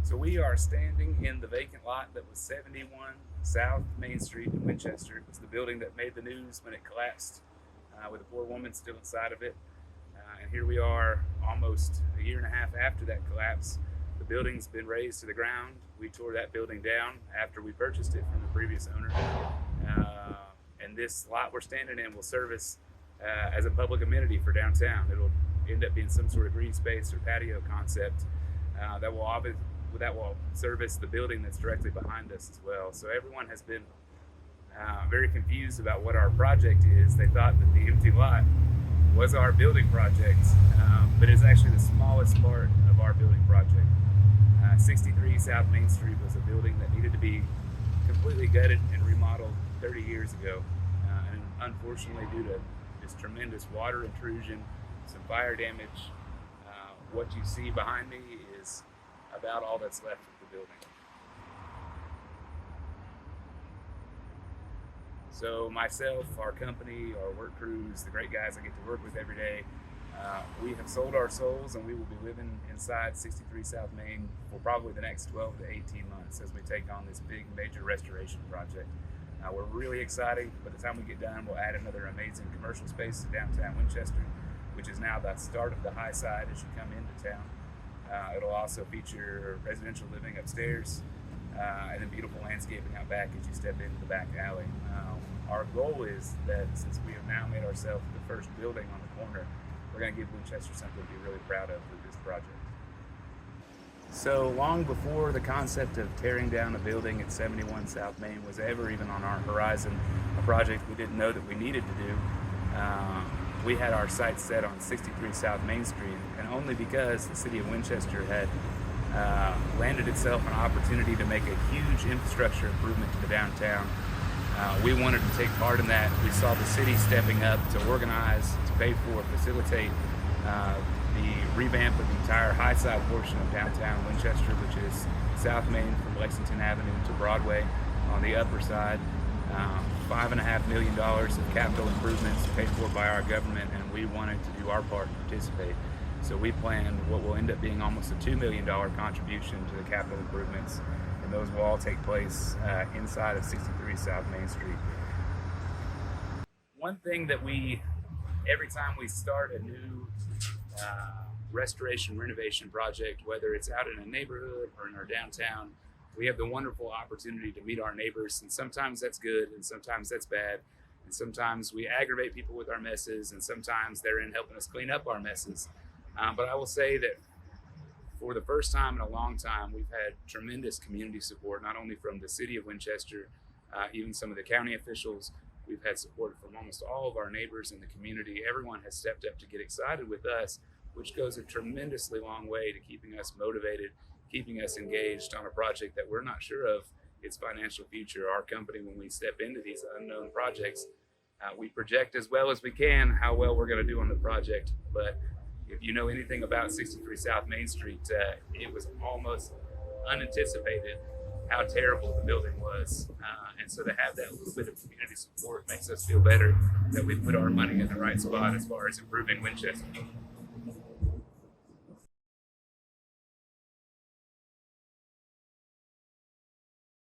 So we are standing in the vacant lot that was 71 South Main Street in Winchester. It was the building that made the news when it collapsed with a poor woman still inside of it. And here we are almost a year and a half after that collapse. The building's been razed to the ground. We tore that building down after we purchased it from the previous owner. And this lot we're standing in will service as a public amenity for downtown. It'll end up being some sort of green space or patio concept that will service the building that's directly behind us as well. So everyone has been very confused about what our project is. They thought that the empty lot was our building project, but it's actually the smallest part of our building project. 63 South Main Street was a building that needed to be completely gutted and remodeled 30 years ago. And unfortunately, due to just tremendous water intrusion, some fire damage, what you see behind me is about all that's left of the building. So myself, our company, our work crews, the great guys I get to work with every day, we have sold our souls and we will be living inside 63 South Main for probably the next 12 to 18 months as we take on this big major restoration project. We're really excited. By the time we get done, we'll add another amazing commercial space to downtown Winchester, which is now the start of the high side as you come into town. It'll also feature residential living upstairs and then beautiful landscaping out back as you step into the back alley. Our goal is that since we have now made ourselves the first building on the corner, we're going to give Winchester something to be really proud of with this project. So long before the concept of tearing down a building at 71 South Main was ever even on our horizon, a project we didn't know that we needed to do, we had our sights set on 63 South Main Street, and only because the city of Winchester had landed itself an opportunity to make a huge infrastructure improvement to the downtown. We wanted to take part in that. We saw the city stepping up to organize, to pay for, facilitate the revamp of the entire high side portion of downtown Winchester, which is South Main from Lexington Avenue to Broadway on the upper side. $5.5 million of capital improvements paid for by our government, and we wanted to do our part to participate. So we planned what will end up being almost a $2 million contribution to the capital improvements, and those will all take place inside of 63 South Main Street. One thing that every time we start a new restoration renovation project, whether it's out in a neighborhood or in our downtown, we have the wonderful opportunity to meet our neighbors, and sometimes that's good and sometimes that's bad, and sometimes we aggravate people with our messes, and sometimes they're in helping us clean up our messes. But I will say that for the first time in a long time, we've had tremendous community support, not only from the city of Winchester, even some of the county officials. We've had support from almost all of our neighbors in the community. Everyone has stepped up to get excited with us, which goes a tremendously long way to keeping us motivated, keeping us engaged on a project that we're not sure of its financial future. Our company, when we step into these unknown projects, we project as well as we can how well we're going to do on the project. But if you know anything about 63 South Main Street, it was almost unanticipated how terrible the building was. And so to have that little bit of community support makes us feel better that we put our money in the right spot as far as improving Winchester.